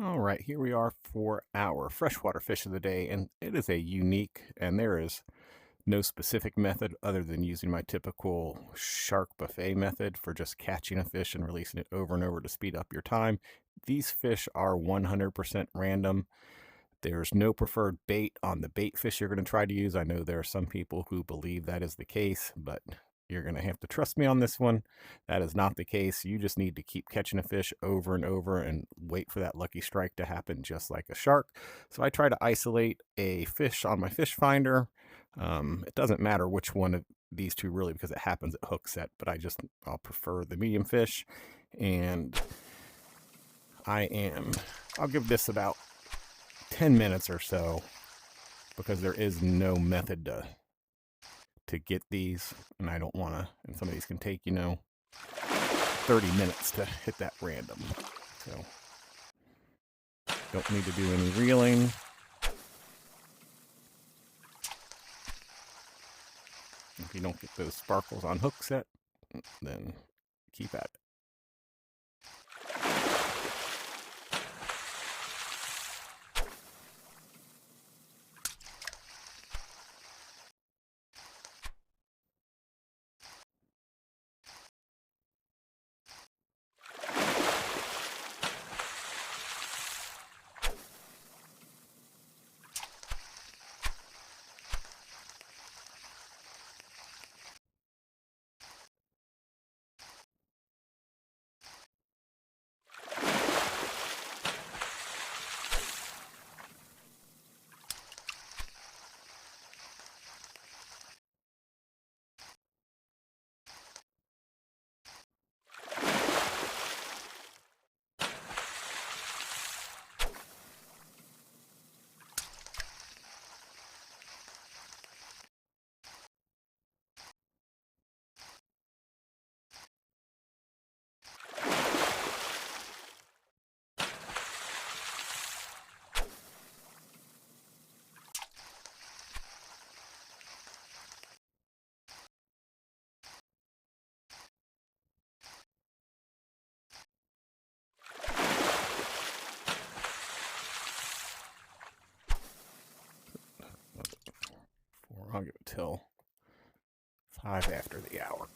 All right, here we are for our freshwater fish of the day, and it is a unique, and there is no specific method other than using my typical shark buffet method for just catching a fish and releasing it over and over to speed up your time. These fish are 100% random. There's no preferred bait on the bait fish you're going to try to use. I know there are some people who believe that is the case, but you're going to have to trust me on this one. That is not the case. You just need to keep catching a fish over and over and wait for that lucky strike to happen, just like a shark. So I try to isolate a fish on my fish finder. It doesn't matter which one of these two really because it happens at hook set, but I'll prefer the medium fish. And I am, I'll give this about 10 minutes or so because there is no method to get these, and I don't want to, and some of these can take, 30 minutes to hit that random. So don't need to do any reeling. If you don't get those sparkles on hook set, then keep at it. I'll give it till 5 after the hour.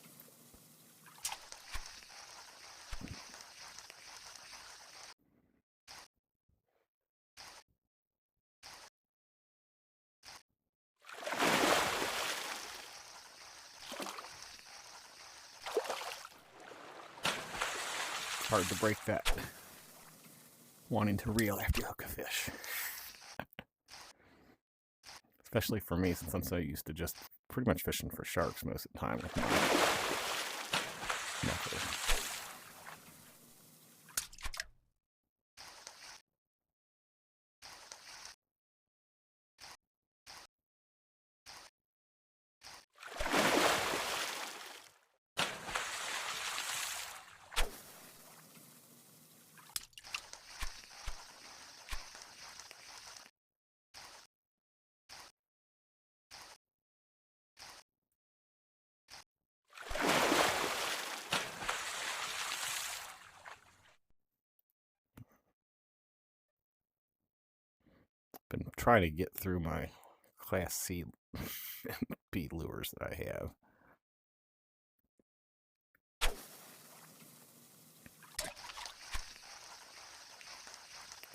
It's hard to break that wanting to reel after you hook a fish. Especially for me, since I'm so used to just pretty much fishing for sharks most of the time with my method. Been trying to get through my Class C B lures that I have.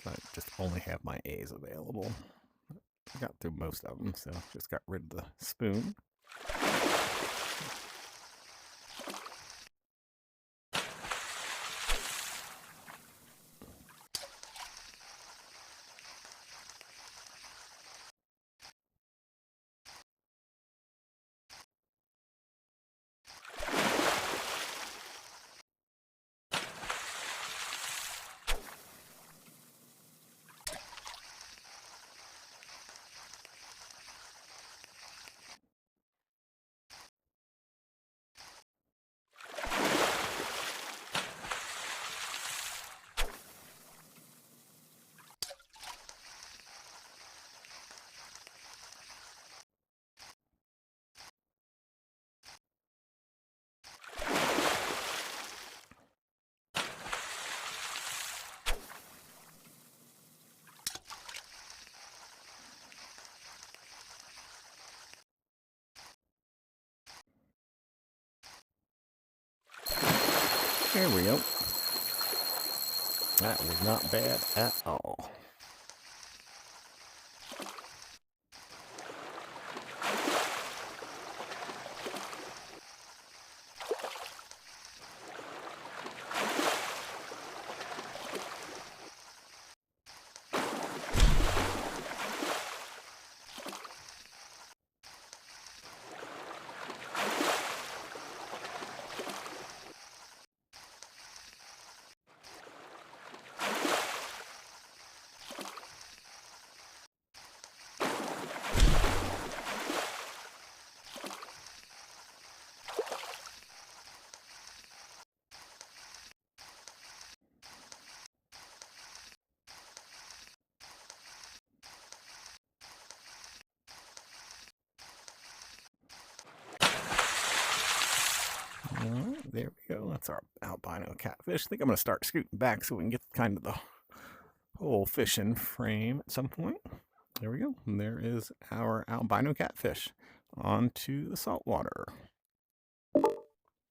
I just only have my A's available. I got through most of them, so just got rid of the spoon. There we go. That was not bad at all. All right, there we go. That's our albino catfish. I think I'm going to start scooting back so we can get kind of the whole fishing frame at some point. There we go. And there is our albino catfish onto the saltwater. All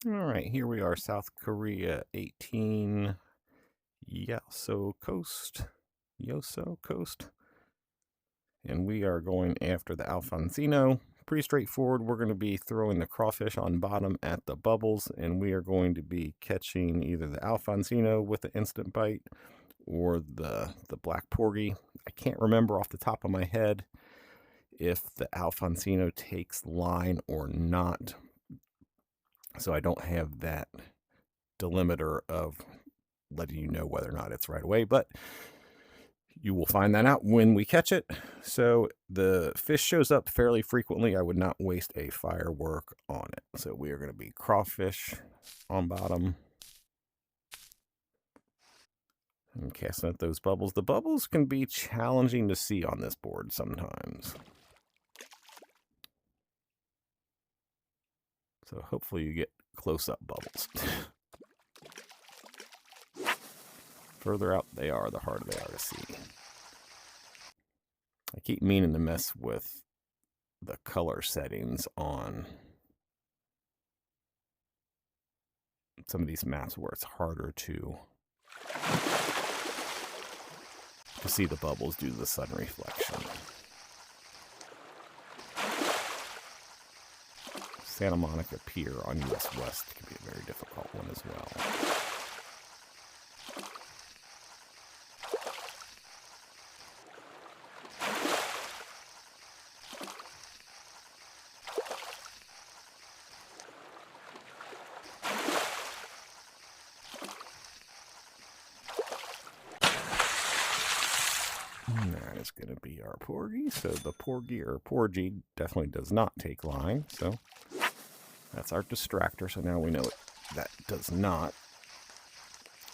right, here we are, South Korea, 18 Yoso Coast. And we are going after the Alfonsino. Pretty straightforward. We're going to be throwing the crawfish on bottom at the bubbles, and we are going to be catching either the Alfonsino with the instant bite or the black porgy. I can't remember off the top of my head if the Alfonsino takes line or not, so I don't have that delimiter of letting you know whether or not it's right away, but you will find that out when we catch it. So the fish shows up fairly frequently. I would not waste a firework on it. So we are going to be crawfish on bottom and casting at those bubbles. The bubbles can be challenging to see on this board sometimes. So hopefully you get close-up bubbles. Further out they are, the harder they are to see. I keep meaning to mess with the color settings on some of these maps where it's harder to see the bubbles due to the sun reflection. Santa Monica Pier on US West can be a very difficult one as well. And that is going to be our porgy. So the porgy or porgy definitely does not take line. So that's our distractor. So now we know that does not.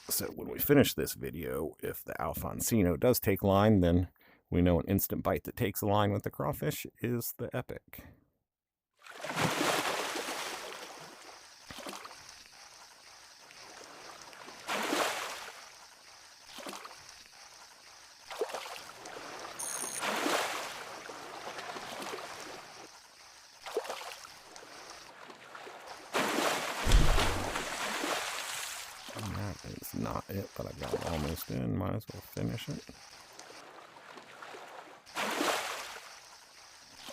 So when we finish this video, if the Alfonsino does take line, then we know an instant bite that takes a line with the crawfish is the epic. That is not it, but I got it almost in. Might as well finish it.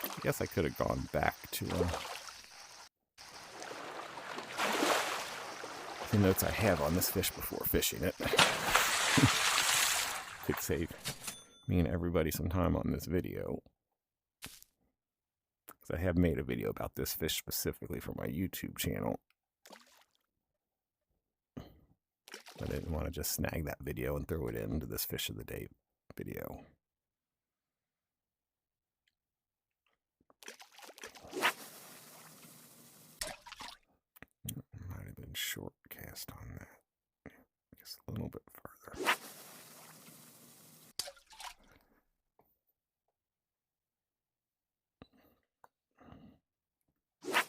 I guess I could have gone back to the notes I have on this fish before fishing it. Could save me and everybody some time on this video. Because I have made a video about this fish specifically for my YouTube channel. I didn't want to just snag that video and throw it into this fish of the day video. Might have been short cast on that. I guess a little bit further. If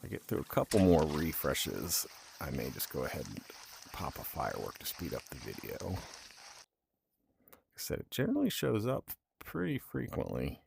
I get through a couple more refreshes, I may just go ahead and pop a firework to speed up the video. Like I said, it generally shows up pretty frequently.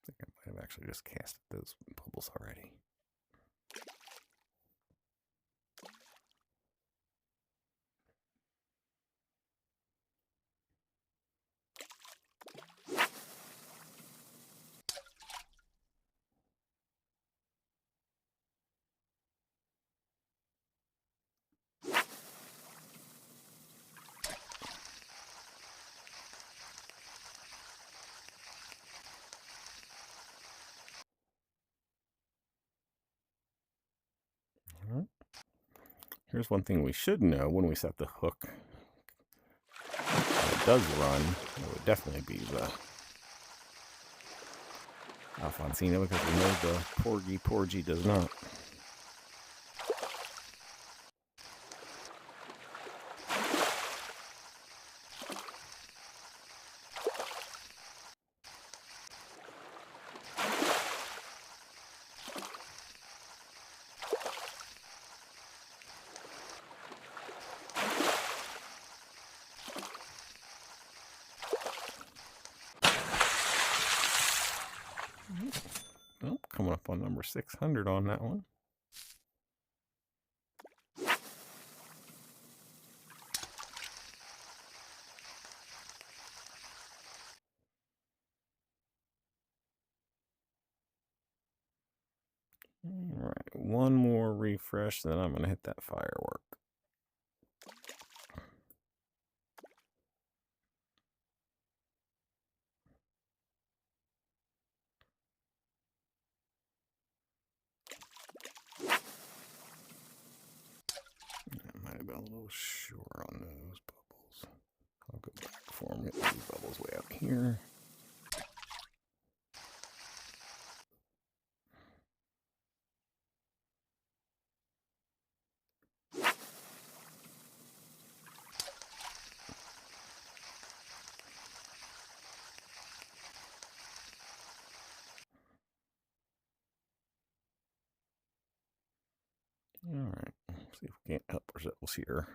think I might have actually just casted those bubbles already. All right. Here's one thing we should know when we set the hook. When it does run, it would definitely be the Alfonsina, because we know the Porgy does not. Well, coming up on number 600 on that one. All right, one more refresh, then I'm going to hit that firework. That might have been a little short on those bubbles. I'll go back for them, get these bubbles way out here. All right, see if we can't help ourselves here.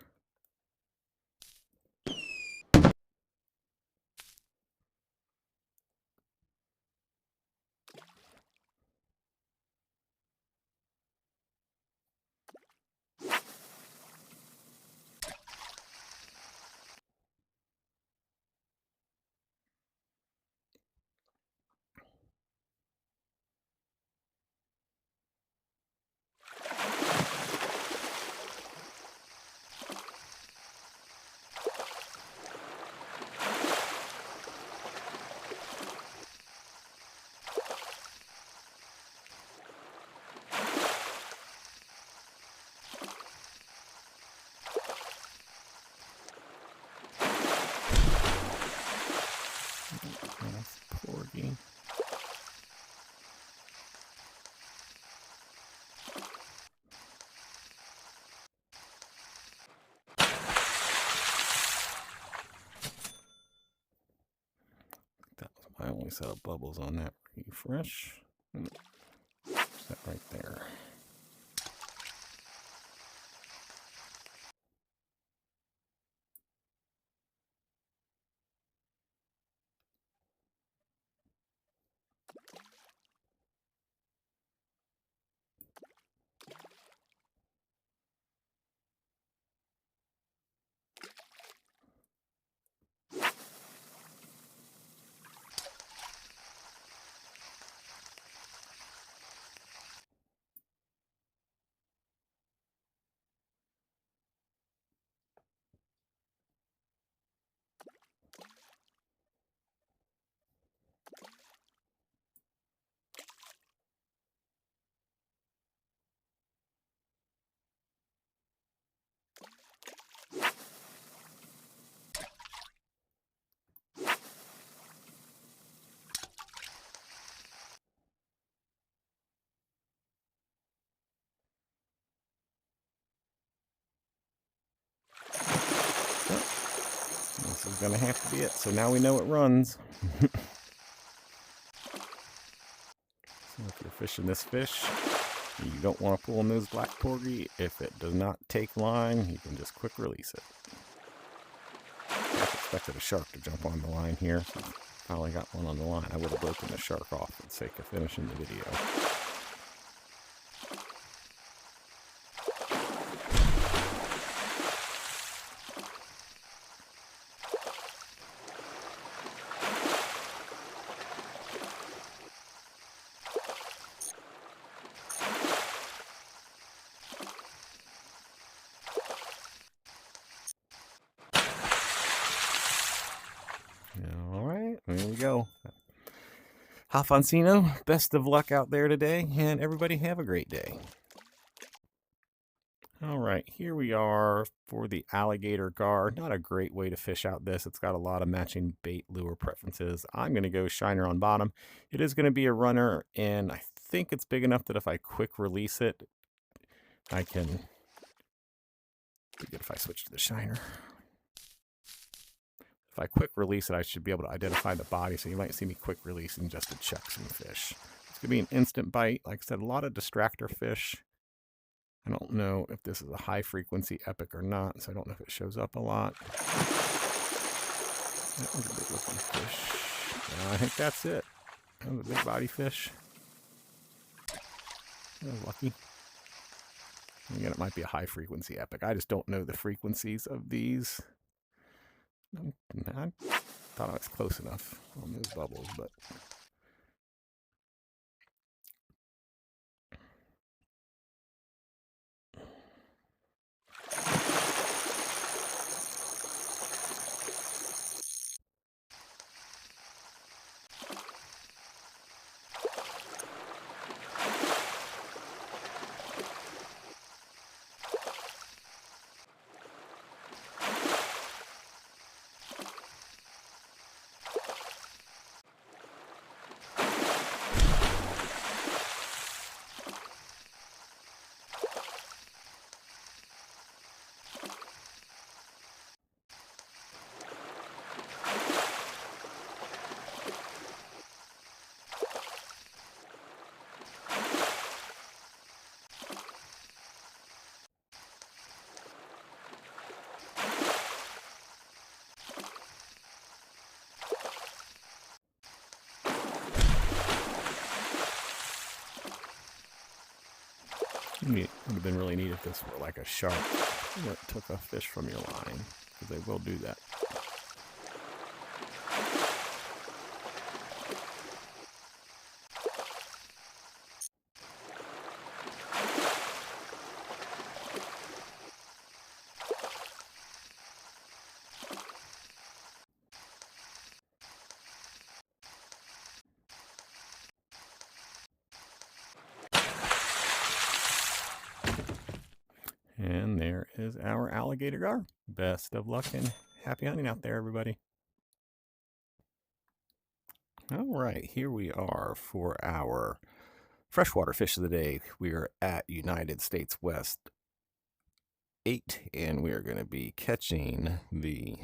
Porgy. That was my only set of bubbles on that refresh. That right there. This is going to have to be it. So now we know it runs. So if you're fishing this fish, you don't want to pull a nose black porgy. If it does not take line, you can just quick release it. I expected a shark to jump on the line here. So Finally got one on the line. I would have broken the shark off for the sake of finishing the video. All right, there we go. Alfonsino, best of luck out there today, and everybody have a great day. All right, here we are for the alligator gar. Not a great way to fish out this. It's got a lot of matching bait lure preferences. I'm going to go shiner on bottom. It is going to be a runner, and I think it's big enough that if I quick release it, I can... Be good if I switch to the shiner. If I quick release it, I should be able to identify the body, so you might see me quick releasing just to check some fish. It's going to be an instant bite. Like I said, a lot of distractor fish. I don't know if this is a high frequency epic or not, so I don't know if it shows up a lot. That was a big looking fish. I think that's it. That was a big body fish. That was lucky. Again, it might be a high frequency epic. I just don't know the frequencies of these. I thought I was close enough on those bubbles, but... It would have been really neat if this were like a shark that took a fish from your line, because they will do that. And there is our alligator gar. Best of luck and happy hunting out there, everybody. All right, here we are for our freshwater fish of the day. We are at United States West 8, and we are going to be catching the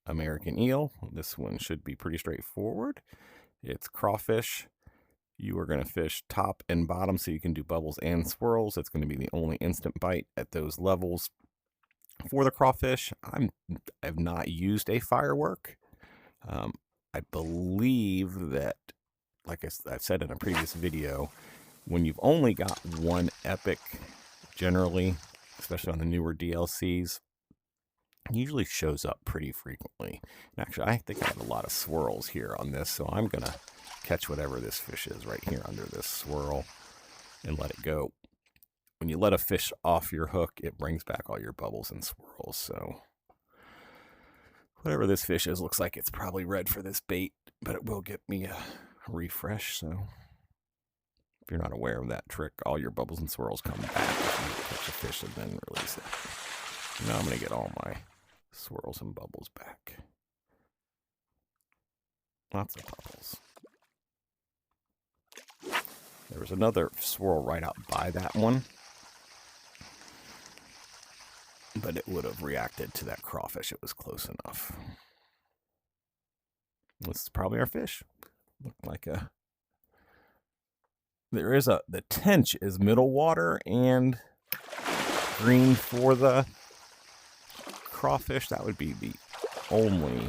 American eel. This one should be pretty straightforward. It's crawfish. You are going to fish top and bottom so you can do bubbles and swirls. It's going to be the only instant bite at those levels. For the crawfish, I've not used a firework. I believe that, like I've said in a previous video, when you've only got one epic, generally, especially on the newer DLCs, it usually shows up pretty frequently. And actually, I think I have a lot of swirls here on this, so I'm going to catch whatever this fish is right here under this swirl and let it go. When you let a fish off your hook, it brings back all your bubbles and swirls. So whatever this fish is, looks like it's probably red for this bait, but it will get me a refresh. So if you're not aware of that trick, all your bubbles and swirls come back if you catch a fish and then release it. Now I'm going to get all my swirls and bubbles back. Lots of bubbles. There was another swirl right out by that one, but it would have reacted to that crawfish. It was close enough. This is probably our fish. Looked like a... There is a... The tench is middle water and green for the crawfish. That would be the only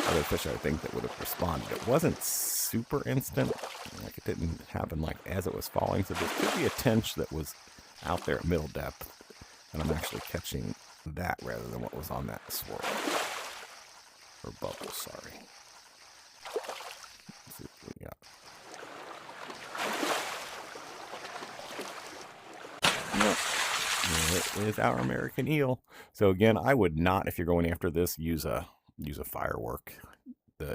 other fish I think that would have responded. It wasn't super instant, like it didn't happen like as it was falling, so this could be a tench that was out there at middle depth, and I'm actually catching that rather than what was on that swirl. Or bubble, sorry. Let's see what we got. Yep. It is our American eel. So again, I would not, if you're going after this, use a firework.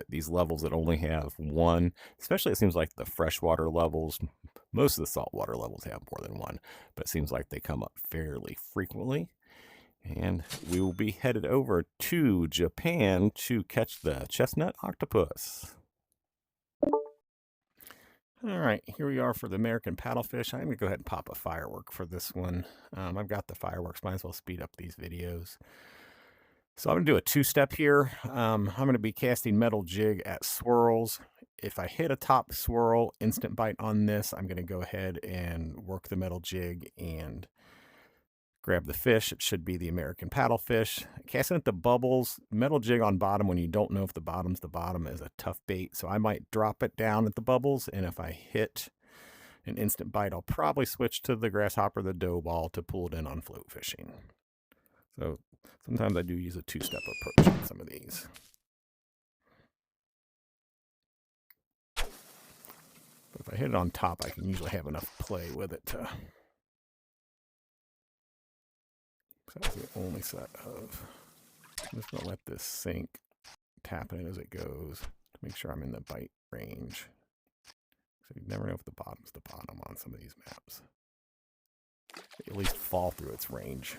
These levels that only have one, especially it seems like the freshwater levels, most of the saltwater levels have more than one, but it seems like they come up fairly frequently. And we will be headed over to Japan to catch the chestnut octopus. All right, here we are for the American paddlefish. I'm going to go ahead and pop a firework for this one. I've got the fireworks. Might as well speed up these videos. So I'm going to do a two-step here. I'm going to be casting metal jig at swirls. If I hit a top swirl, instant bite on this, I'm going to go ahead and work the metal jig and grab the fish. It should be the American paddlefish. Casting at the bubbles, metal jig on bottom when you don't know if the bottom's the bottom is a tough bait. So I might drop it down at the bubbles, and if I hit an instant bite, I'll probably switch to the grasshopper, the dough ball to pull it in on float fishing. So sometimes I do use a two-step approach on some of these. But if I hit it on top, I can usually have enough play with it to... So that's the only set of... I'm just going to let this sink, tapping it as it goes to make sure I'm in the bite range. So you never know if the bottom's the bottom on some of these maps. At least fall through its range.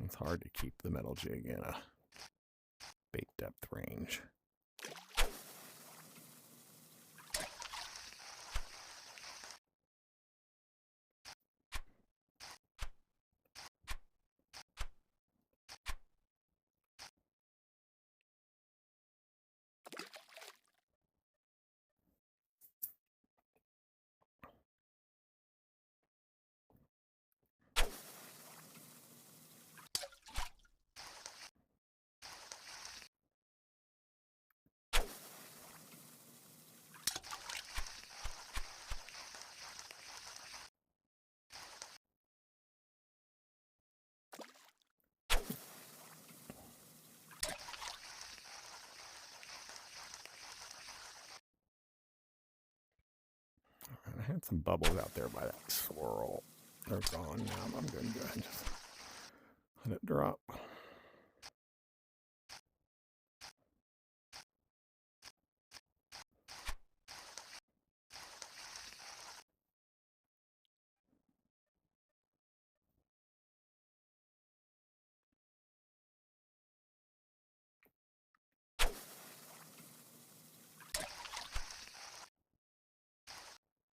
It's hard to keep the metal jig in a bait depth range. I had some bubbles out there by that swirl. They're gone now. I'm going to go ahead and just let it drop.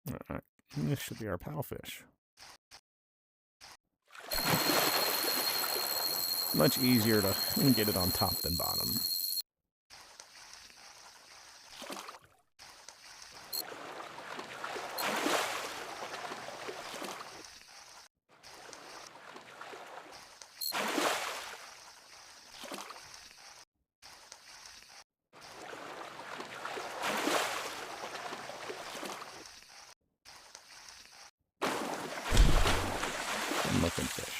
All right, and this should be our paddlefish. Much easier to get it on top than bottom. Looking fish.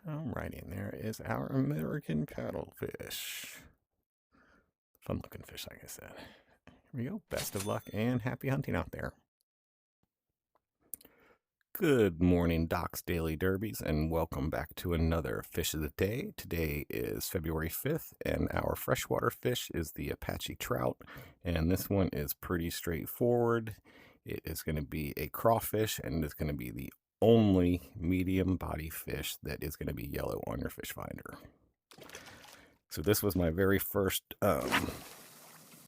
Alrighty, and there is our American paddlefish. Fun looking fish, like I said. Here we go. Best of luck and happy hunting out there. Good morning, Doc's Daily Derbies, and welcome back to another Fish of the Day. Today is February 5th, and our freshwater fish is the Apache trout, and this one is pretty straightforward. It is going to be a crawfish, and it's going to be the only medium body fish that is going to be yellow on your fish finder. So this was my very first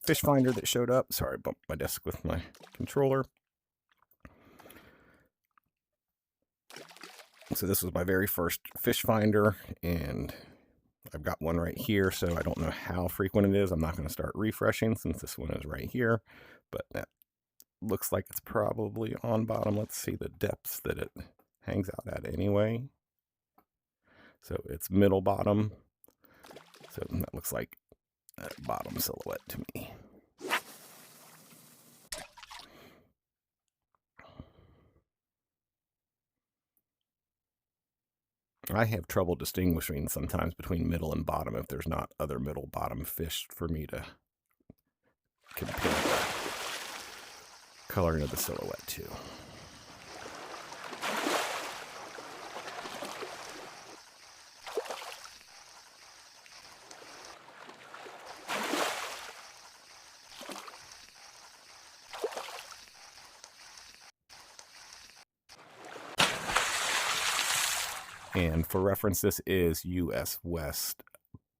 fish finder that showed up. Sorry, I bumped my desk with my controller. So this was my very first fish finder, and I've got one right here, so I don't know how frequent it is. I'm not going to start refreshing since this one is right here, but that looks like it's probably on bottom. Let's see the depths that it hangs out at anyway. So it's middle bottom. So that looks like a bottom silhouette to me. I have trouble distinguishing sometimes between middle and bottom if there's not other middle bottom fish for me to compare the coloring of the silhouette to. And for reference, this is US West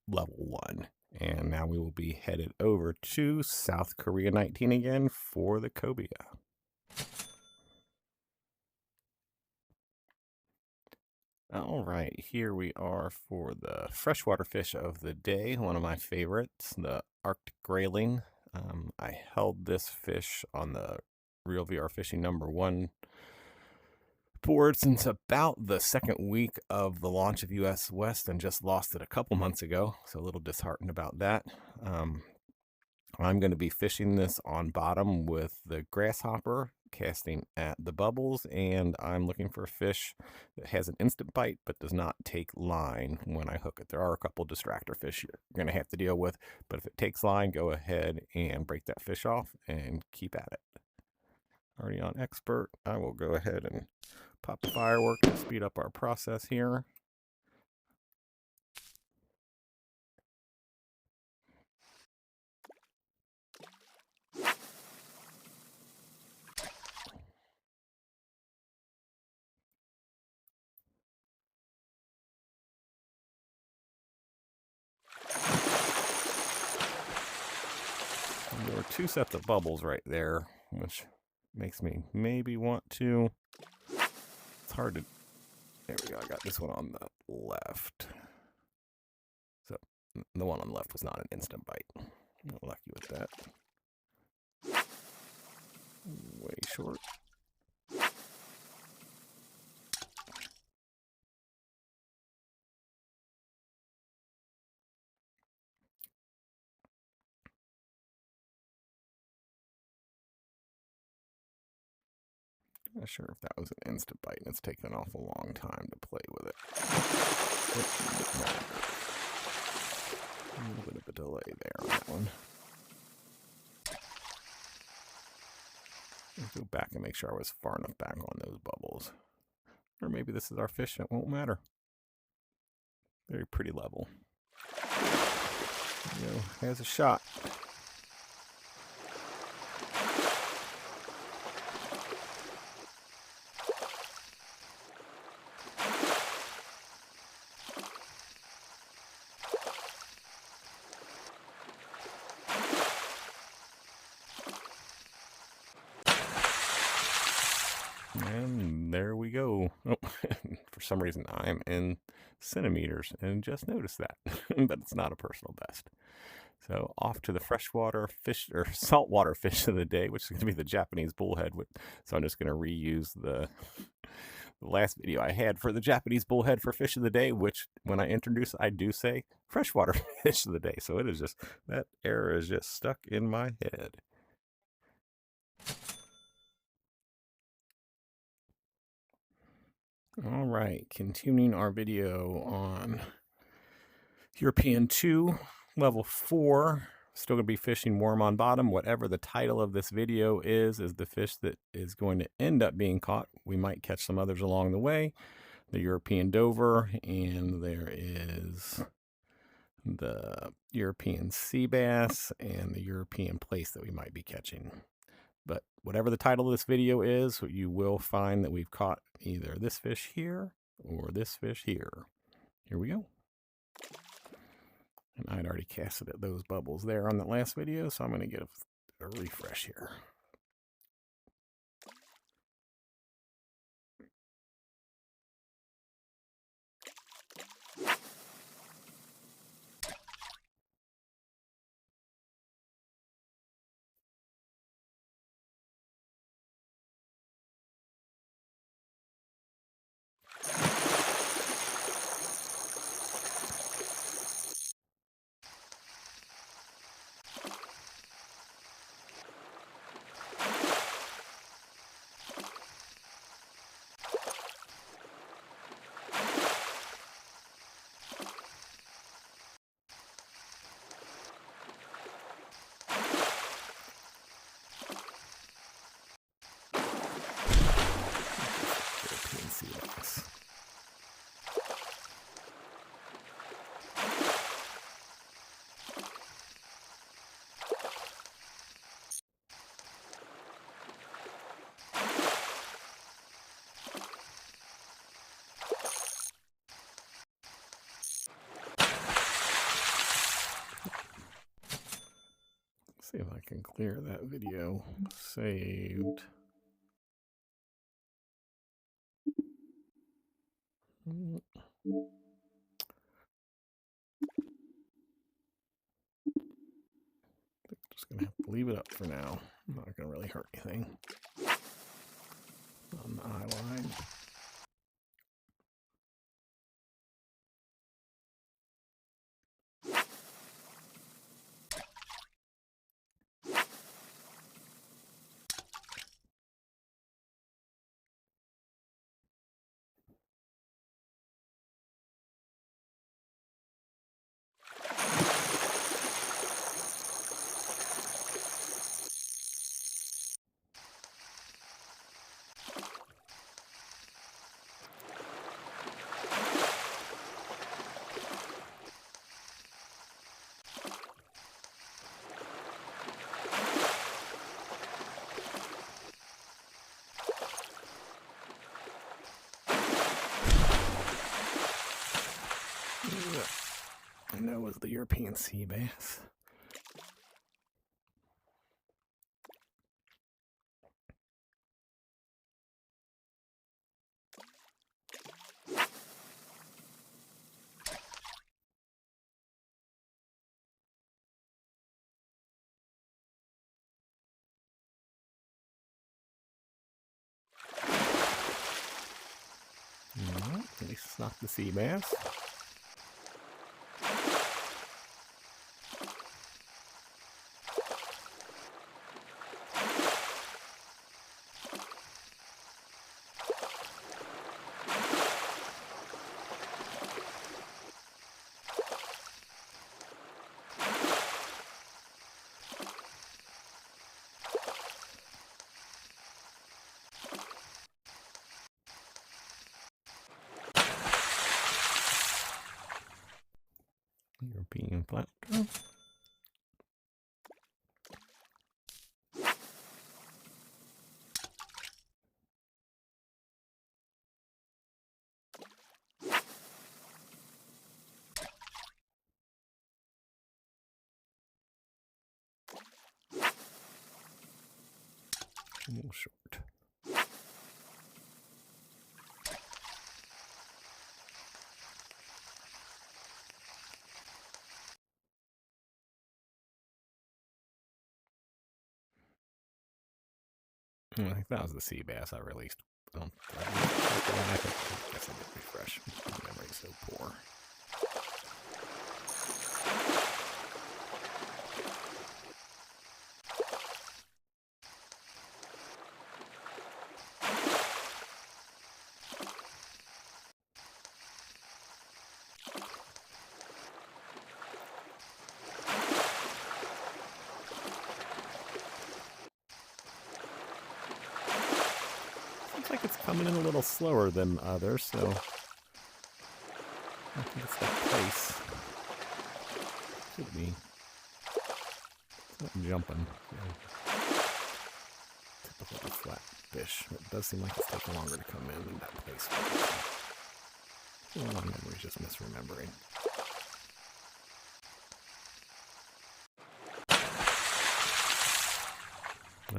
level 1. And now we will be headed over to South Korea 19 again for the cobia. All right, here we are for the freshwater fish of the day, one of my favorites, the Arctic grayling. I held this fish on the Real VR Fishing #1 board since about the second week of the launch of US West and just lost it a couple months ago, so a little disheartened about that. I'm going to be fishing this on bottom with the grasshopper, casting at the bubbles, and I'm looking for a fish that has an instant bite but does not take line when I hook it. There are a couple distractor fish you're going to have to deal with, but if it takes line, go ahead and break that fish off and keep at it. Already on expert, I will go ahead and pop the firework to speed up our process here. And there were 2 sets of bubbles right there, which makes me maybe want to. It's hard to. There we go. I got this one on the left. So the one on the left was not an instant bite. I'm lucky with that. Way short. Not sure if that was an instant bite, and it's taken an awful long time to play with it. A little bit of a delay there on that one. Let's go back and make sure I was far enough back on those bubbles. Or maybe this is our fish, it won't matter. Very pretty level. There you go. There's a shot. And there we go. Oh, for some reason I'm in centimeters and just noticed that, but it's not a personal best. So off to the freshwater fish or saltwater fish of the day, which is going to be the Japanese bullhead. So I'm just going to reuse the last video I had for the Japanese bullhead for fish of the day, which when I introduce, I do say freshwater fish of the day. So it is just, that error is just stuck in my head. All right, continuing our video on European 2, level 4 Still going to be fishing worm on bottom. Whatever the title of this video is the fish that is going to end up being caught. We might catch some others along the way. The European Dover, and there is the European sea bass and the European plaice that we might be catching. But whatever the title of this video is, you will find that we've caught either this fish here or this fish here. Here we go. And I'd already casted at those bubbles there on that last video, so I'm going to get a refresh here. See if I can clear that video saved. Just gonna have to leave it up for now. I'm not gonna really hurt anything on the eye line. And that was the European sea bass. Well, at least it's not the sea bass. European platter. A little short. I think that was the sea bass I released. I guess I did refresh. My memory's so poor. like it's coming in a little slower than others, so I think it's that place. Could be. It's not jumping. Yeah. Typical flat fish. It does seem like it's taking longer to come in than that place. My memory's just misremembering.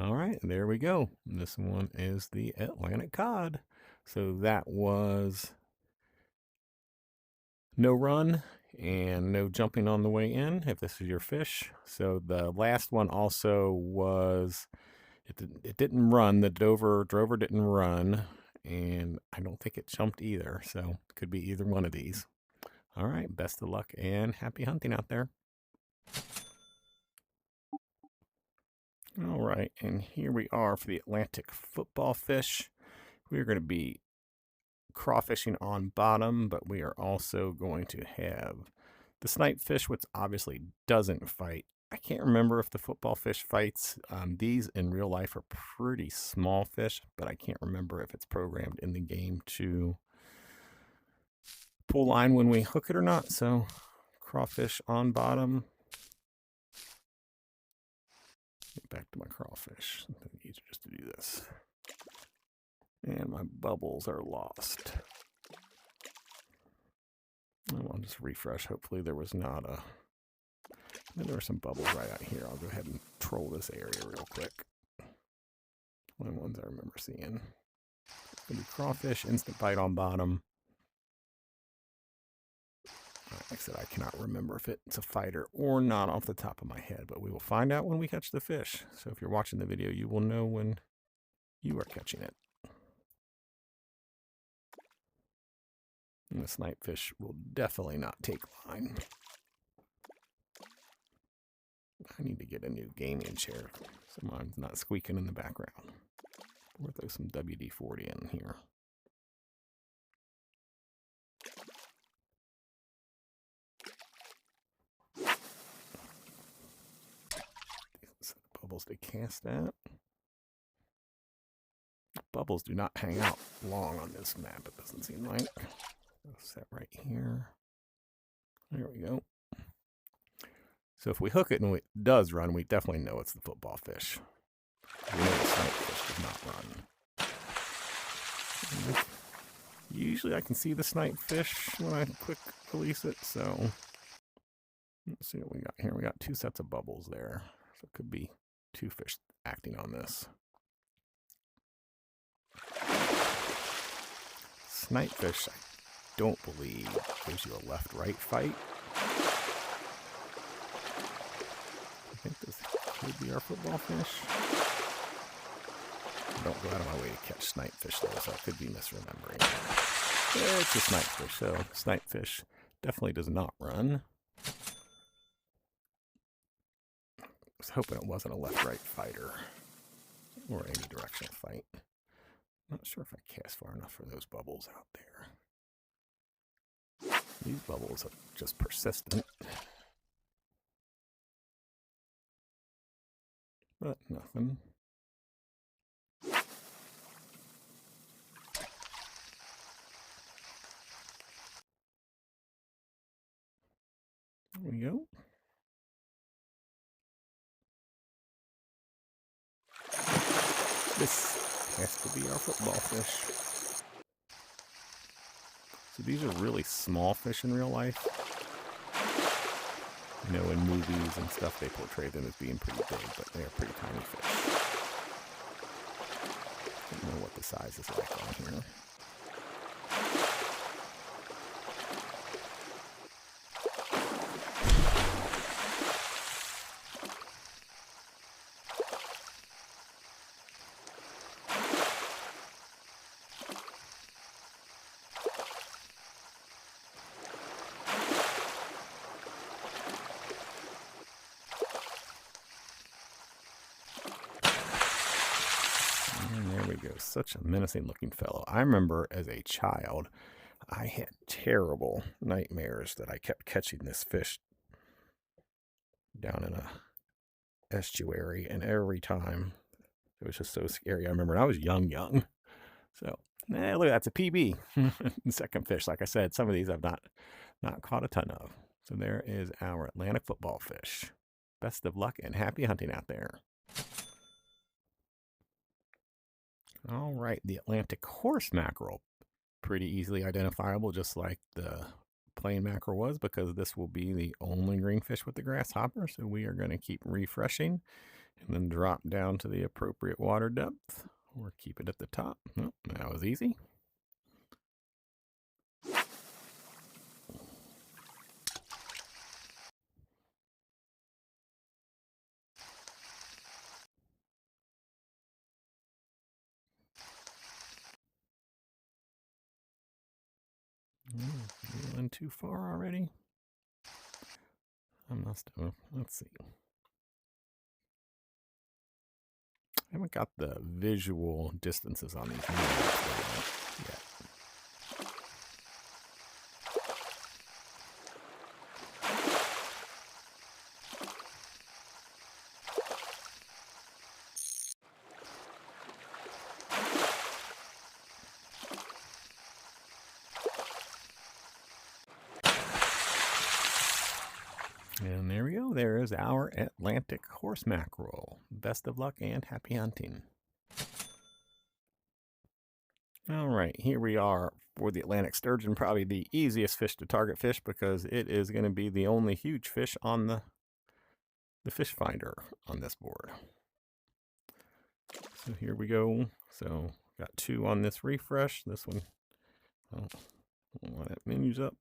All right, there we go. This one is the Atlantic cod. So that was no run and no jumping on the way in if this is your fish. So the last one also was, it didn't run. The drover didn't run, and I don't think it jumped either. So it could be either one of these. All right, best of luck and happy hunting out there. All right, and here we are for the Atlantic football fish. We're going to be crawfishing on bottom, but we are also going to have the snipe fish, which obviously doesn't fight. I can't remember if the football fish fights. These in real life are pretty small fish, but I can't remember if it's programmed in the game to pull line when we hook it or not. So crawfish on bottom. Get back to my crawfish. It's easier just to do this. And my bubbles are lost. I'll just refresh. Hopefully there was not a... There were some bubbles right out here. I'll go ahead and troll this area real quick. Only ones I remember seeing. It's going to be crawfish, instant bite on bottom. Like I said, I cannot remember if it's a fighter or not off the top of my head, but we will find out when we catch the fish. So if you're watching the video, you will know when you are catching it. And the snipe fish will definitely not take line. I need to get a new gaming chair so mine's not squeaking in the background. We'll throw some WD-40 in here. Set of bubbles to cast at. Bubbles do not hang out long on this map, it doesn't seem like. I'll set right here. There we go. So if we hook it and it does run, we definitely know it's the football fish. We know the snipe fish does not run. Usually I can see the snipe fish when I quick release it, so let's see what we got here. We got 2 sets of bubbles there, so it could be 2 fish acting on this. Snipe fish, I don't believe gives you a left-right fight. I think this could be our football fish. I don't go out of my way to catch snipe fish though, so I could be misremembering. Yeah, it's a snipe fish, so snipe fish definitely does not run. I was hoping it wasn't a left-right fighter or any directional fight. Not sure if I cast far enough for those bubbles out there. These bubbles are just persistent. But nothing. There we go. This has to be our football fish. So these are really small fish in real life. You know, in movies and stuff, they portray them as being pretty big, but they are pretty tiny fish. I don't know what the size is like on here. Such a menacing looking fellow. I remember as a child, I had terrible nightmares that I kept catching this fish down in a estuary, and every time it was just so scary. I remember I was young, So, look, that's a PB. Second fish. Like I said, some of these I've not caught a ton of. So there is our Atlantic football fish. Best of luck and happy hunting out there. All right, the Atlantic horse mackerel. Pretty easily identifiable, just like the plain mackerel was, because this will be the only green fish with the grasshopper. So we are going to keep refreshing and then drop down to the appropriate water depth, or keep it at the top. Oh, that was easy. Reeling too far already. I must have. Let's see. I haven't got the visual distances on these yet. And there we go. There is our Atlantic horse mackerel. Best of luck and happy hunting. All right, here we are for the Atlantic sturgeon, probably the easiest fish to target fish because it is going to be the only huge fish on the fish finder on this board. So here we go. So got 2 on this refresh. This one, oh, why that menu's up.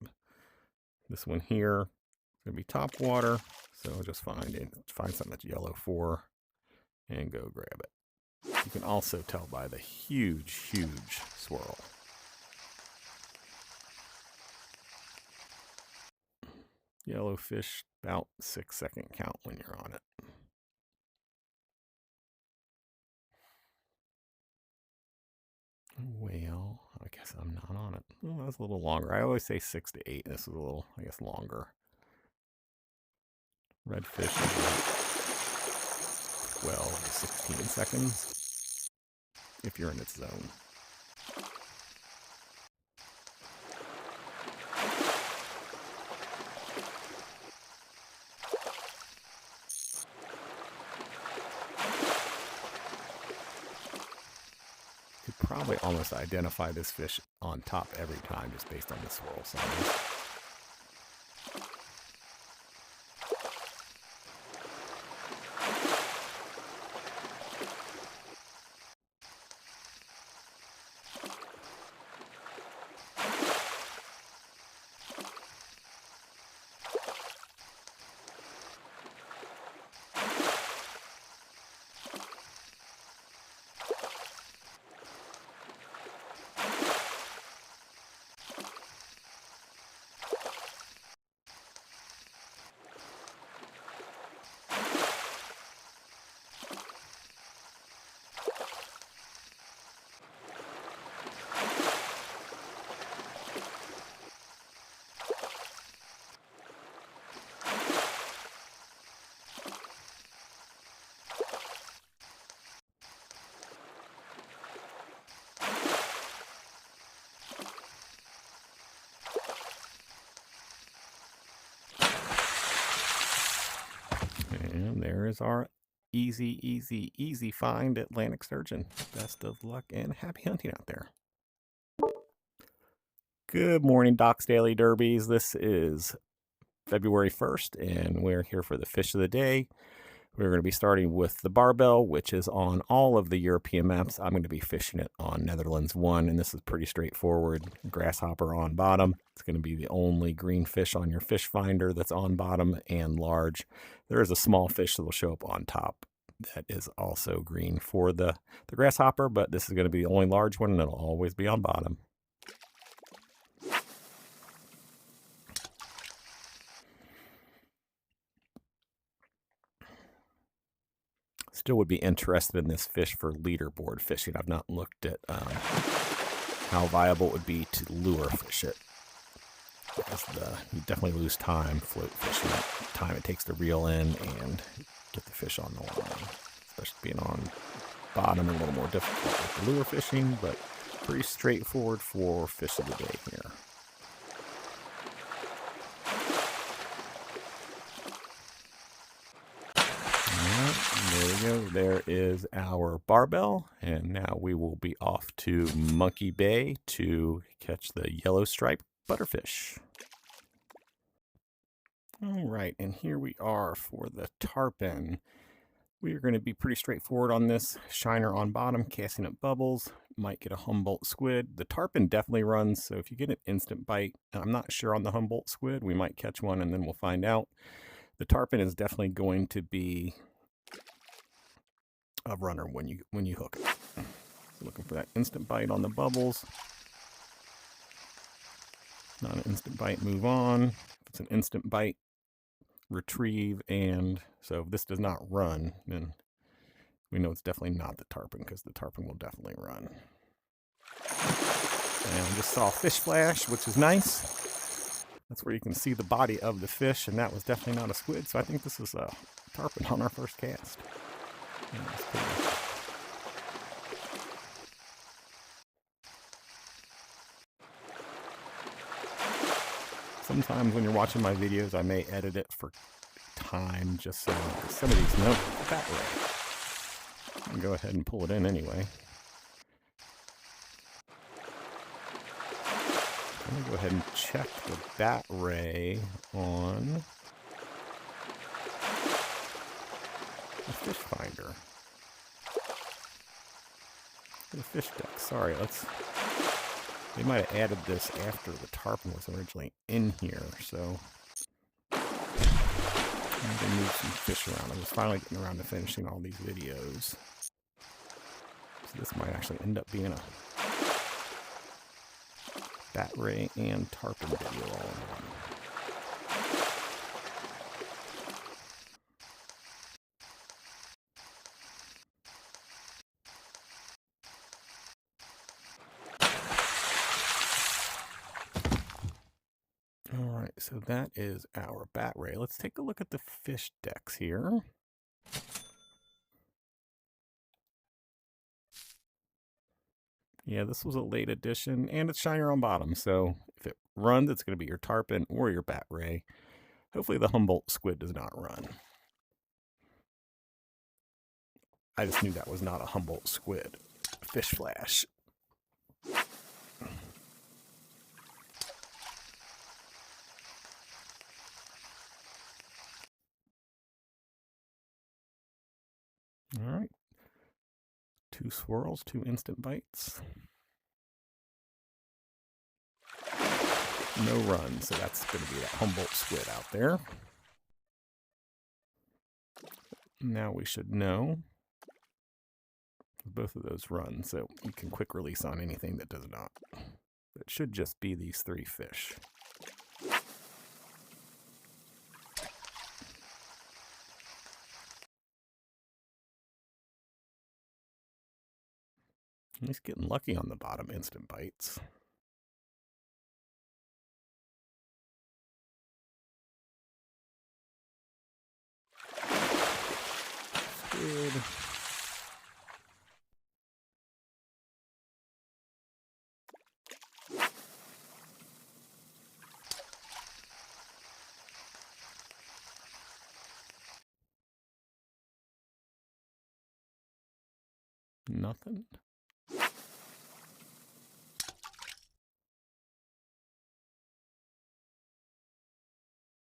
This one here is going to be top water. So just find something that's yellow 4 and go grab it. You can also tell by the huge swirl. Yellow fish, about 6-second count when you're on it. Whale, I guess I'm not on it. Oh, that's a little longer. I always say 6 to 8. This is a little, I guess, longer. Redfish is 12 to 16 seconds if you're in its zone. Could probably almost identify this fish on top every time just based on the swirl size. And there is our easy find Atlantic sturgeon. Best of luck and happy hunting out there. Good morning, Doc's Daily Derbies. This is February 1st, and we're here for the fish of the day. We're going to be starting with the barbel, which is on all of the European maps. I'm going to be fishing it on Netherlands 1, and this is pretty straightforward. Grasshopper on bottom. It's going to be the only green fish on your fish finder that's on bottom and large. There is a small fish that will show up on top that is also green for the grasshopper, but this is going to be the only large one, and it'll always be on bottom. Still would be interested in this fish for leaderboard fishing. I've not looked at how viable it would be to lure fish it. Because you definitely lose time float fishing. Time it takes to reel in and get the fish on the line. Especially being on bottom, a little more difficult with the lure fishing, but Pretty straightforward for fish of the day here. There we go. There is our barbel. And now we will be off to Monkey Bay to catch the yellow striped butterfish. All right, and here we are for the tarpon. We are going to be pretty straightforward on this. Shiner on bottom, casting up bubbles. Might get a Humboldt squid. The tarpon definitely runs, so if you get an instant bite, I'm not sure on the Humboldt squid. We might catch one and then we'll find out. The tarpon is definitely going to be a runner when you hook it. So looking for that instant bite on the bubbles. Not an instant bite, move on. If it's an instant bite, retrieve, and so if this does not run, then we know it's definitely not the tarpon, because the tarpon will definitely run. And we just saw a fish flash, which is nice. That's where you can see the body of the fish, and that was definitely not a squid, so I think this is a tarpon on our first cast. Yeah, that's cool. Sometimes when you're watching my videos, I may edit it for time, just so some of these, nope, that way. I'll go ahead and pull it in anyway. I'm going to go ahead and check the bat ray on the fish finder. The fish deck, sorry, they might have added this after the tarpon was originally in here, so I'm going to move some fish around. I was finally getting around to finishing all these videos. So this might actually end up being a bat ray and tarpon video all in one. All right, so that is our bat ray. Let's take a look at the fish decks here. Yeah, this was a late addition, and it's shiner on bottom, so if it runs, it's going to be your tarpon or your bat ray. Hopefully the Humboldt squid does not run. I just knew that was not a Humboldt squid. Fish flash. All right. 2 swirls, 2 instant bites. No run, so that's going to be that Humboldt squid out there. Now we should know both of those run, so you can quick release on anything that does not. It should just be these 3 fish. He's getting lucky on the bottom instant bites. Squid. Nothing.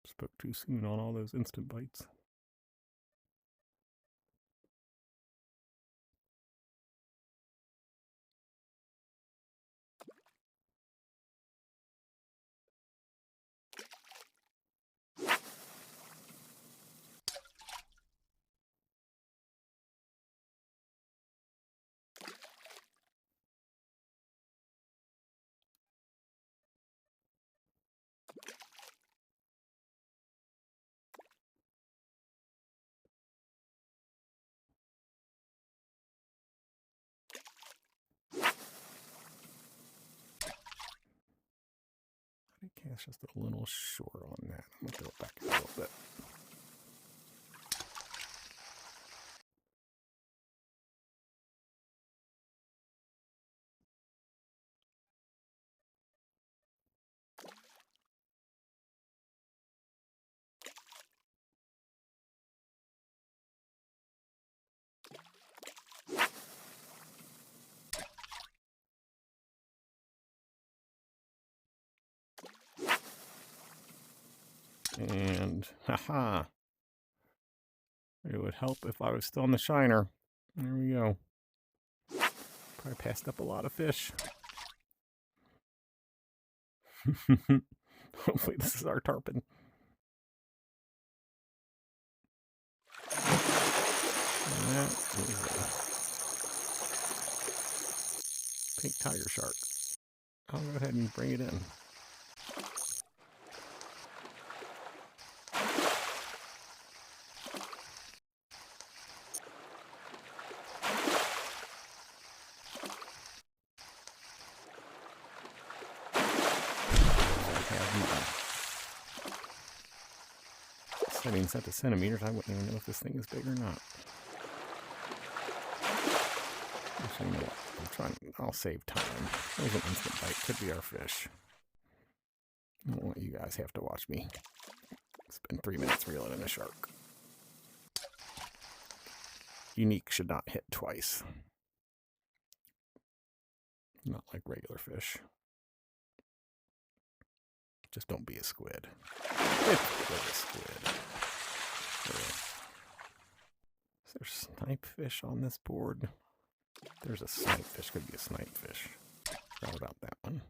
Spoke too soon on all those instant bites. I cast just a little short on that. I'm going to go back a little bit. And haha, it would help if I was still in the shiner. There we go. Probably passed up a lot of fish. Hopefully this is our tarpon. And that is a pink tiger shark. I'll go ahead and bring it in. Setting set to centimeters, I wouldn't even know if this thing is big or not. Actually, you know what? I'll save time. There's an instant bite. Could be our fish. I don't want you guys have to watch me spend 3 minutes reeling in a shark. Unique should not hit twice. Not like regular fish. Just don't be a squid. It's like a squid. Is there snipe fish on this board? There's a snipe fish. Could be a snipe fish. Forgot about that one.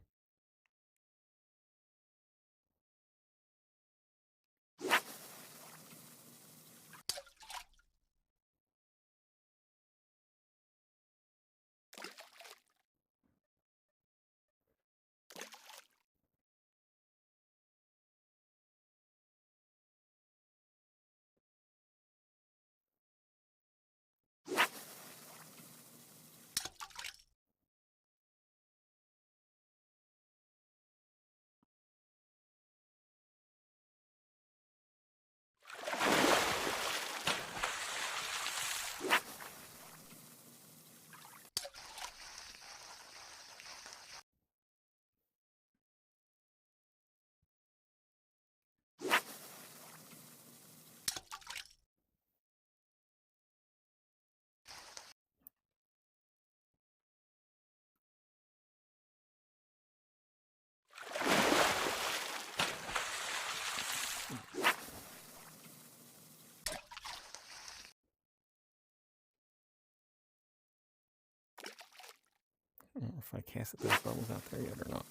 I don't know if I casted those bubbles out there yet or not.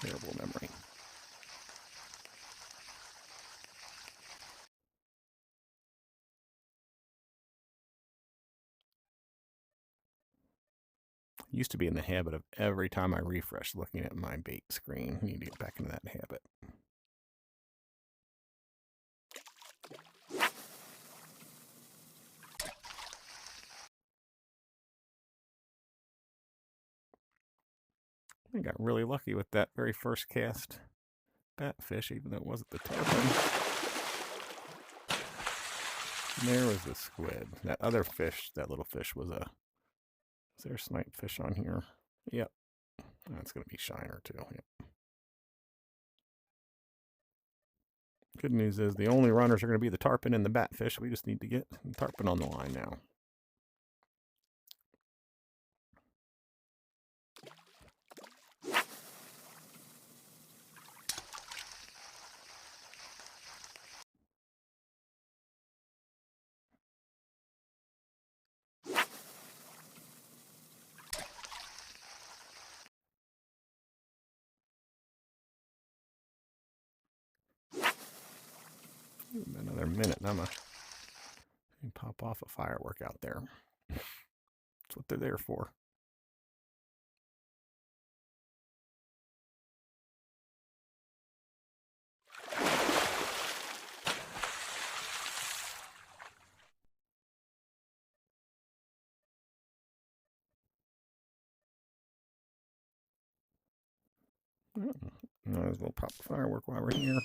Terrible memory. Used to be in the habit of every time I refresh looking at my bait screen. I need to get back into that habit. I got really lucky with that very first cast batfish, even though it wasn't the tarpon. And there was the squid. That other fish, that little fish was a... Is there a snipe fish on here? Yep. That's going to be shiner too. Yep. Good news is the only runners are going to be the tarpon and the batfish. We just need to get the tarpon on the line now. Another minute, and I'm going to pop off a firework out there. That's what they're there for. Might as well pop a firework while we're here.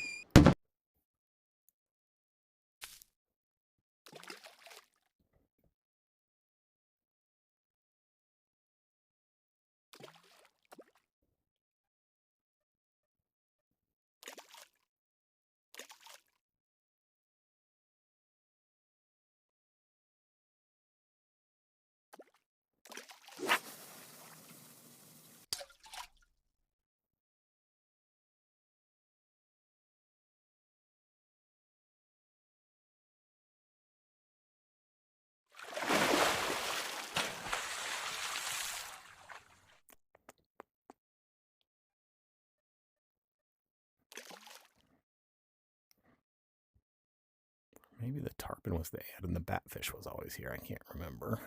Maybe the tarpon was the ad and the batfish was always here. I can't remember.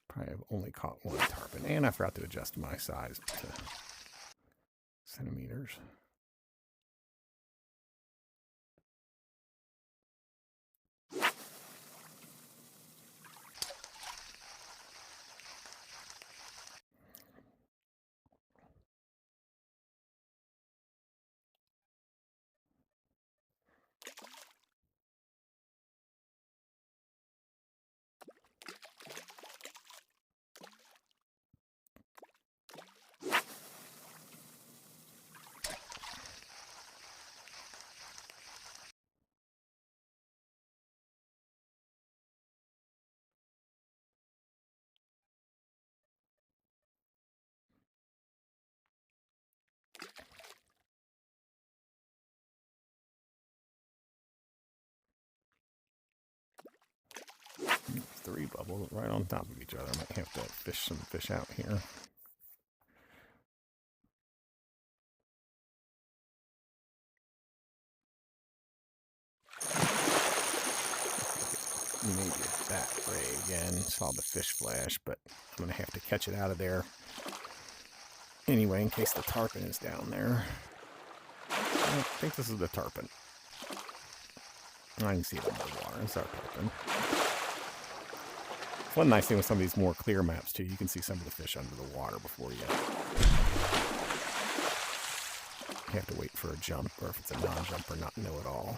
Probably have only caught one tarpon. And I forgot to adjust my size to centimeters. Three bubbles right on top of each other. I might have to fish some fish out here. Maybe a bat ray again. Saw the fish flash, but I'm going to have to catch it out of there anyway in case the tarpon is down there. I think this is the tarpon. I can see it under the water. It's our tarpon. One nice thing with some of these more clear maps too, you can see some of the fish under the water before you have to wait for a jump, or if it's a non-jump or not know it all.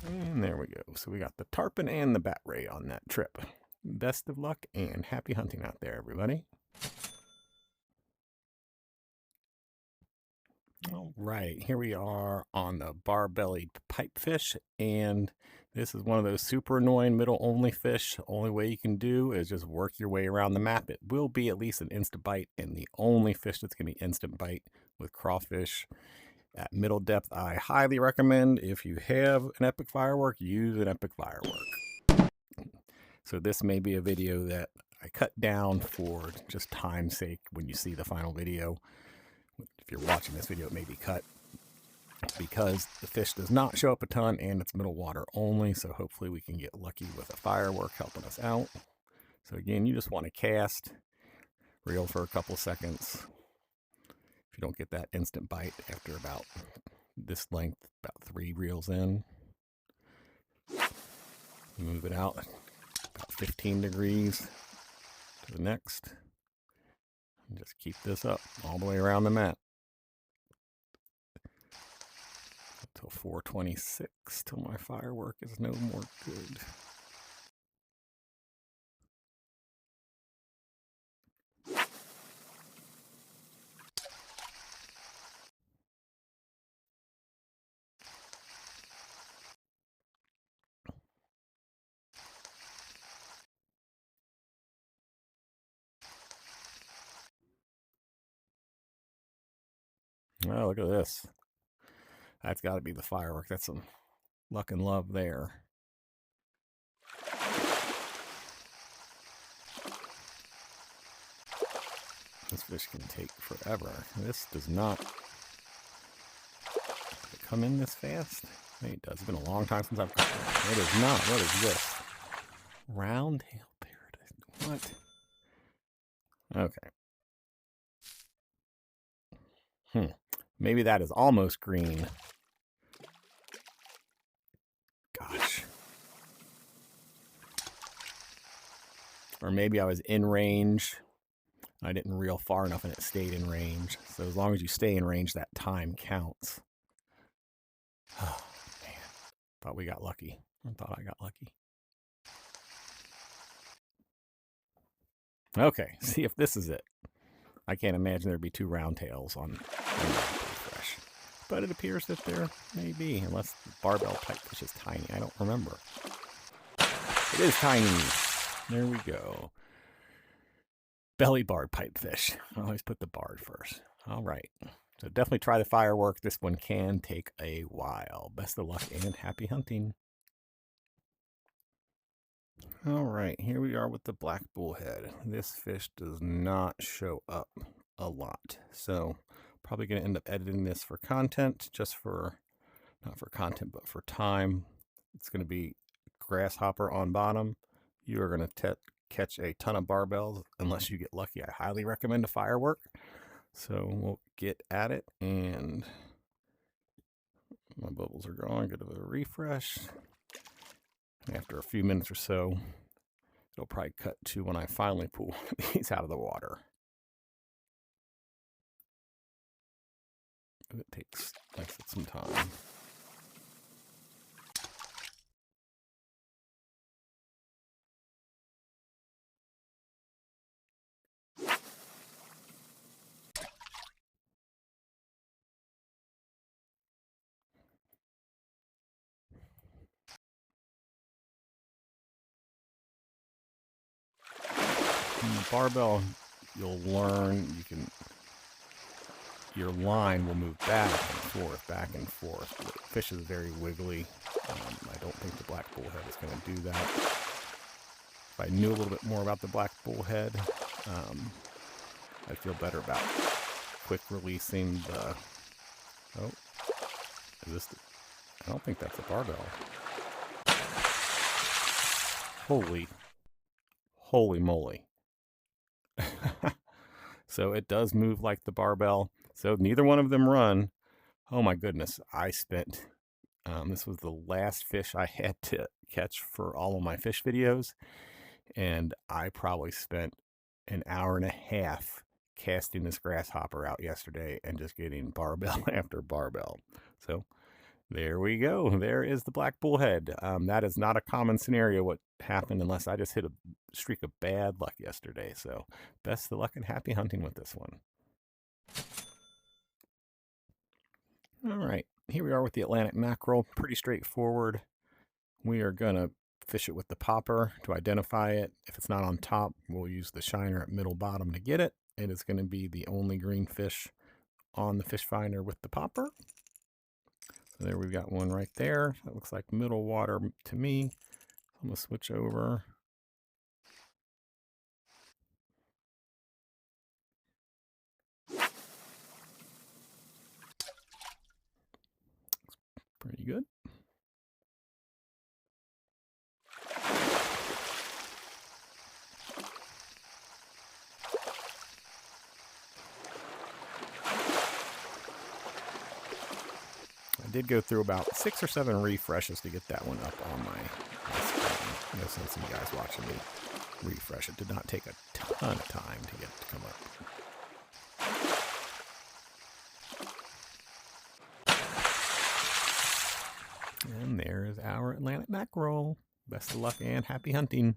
And there we go. So we got the tarpon and the bat ray on that trip. Best of luck and happy hunting out there, everybody. All right, here we are on the bar-bellied pipefish, and this is one of those super annoying middle-only fish. Only way you can do is just work your way around the map. It will be at least an instant bite, and the only fish that's going to be instant bite with crawfish at middle depth, I highly recommend. If you have an Epic Firework, use an Epic Firework. So this may be a video that I cut down for just time's sake when you see the final video. If you're watching this video, it may be cut because the fish does not show up a ton and it's middle water only. So hopefully we can get lucky with a firework helping us out. So again, you just want to cast, reel for a couple seconds. If you don't get that instant bite after about this length, about 3 reels in, move it out about 15 degrees to the next, and just keep this up all the way around the mat until 426, till my firework is no more good. Oh, look at this. That's got to be the firework. That's some luck and love there. This fish can take forever. This does not come in this fast. Hey, it does. It's been a long time since I've caught it. It is not. What is this? Round-tail paradise. What? Okay. Maybe that is almost green. Gosh. Or maybe I was in range. I didn't reel far enough and it stayed in range. So as long as you stay in range, that time counts. Oh, man. Thought we got lucky. I thought I got lucky. Okay, see if this is it. I can't imagine there'd be 2 round tails on fresh. But it appears that there may be, unless the barbell pipefish is tiny. I don't remember. It is tiny. There we go. Belly barred pipefish. I always put the barred first. All right. So definitely try the firework. This one can take a while. Best of luck and happy hunting. All right, here we are with the black bullhead. This fish does not show up a lot. So probably going to end up editing this for content, just for, not for content, but for time. It's going to be grasshopper on bottom. You are going to catch a ton of barbels unless you get lucky. I highly recommend a firework. So we'll get at it, and my bubbles are going. Get a refresh. After a few minutes or so, it'll probably cut to when I finally pull these out of the water. It takes some time. Barbel, you'll learn your line will move back and forth. The fish is very wiggly. I don't think the black bullhead is going to do that. If I knew a little bit more about the black bullhead, I'd feel better about quick releasing the. Oh, is this? I don't think that's a barbel. Holy moly. So it does move like the barbel. So neither one of them run. Oh my goodness. I spent, this was the last fish I had to catch for all of my fish videos. And I probably spent an hour and a half casting this grasshopper out yesterday and just getting barbel after barbel. So there we go. There is the black bullhead. That is not a common scenario what happened unless I just hit a streak of bad luck yesterday. So best of luck and happy hunting with this one. All right, here we are with the Atlantic mackerel. Pretty straightforward. We are going to fish it with the popper to identify it. If it's not on top, we'll use the shiner at middle bottom to get it. It is going to be the only green fish on the fish finder with the popper. So there we've got one right there. That looks like middle water to me. I'm going to switch over. Pretty good. I did go through about 6 or 7 refreshes to get that one up on my screen. No sense in you guys watching me refresh. It did not take a ton of time to get it to come up. And there's our Atlantic mackerel. Best of luck and happy hunting.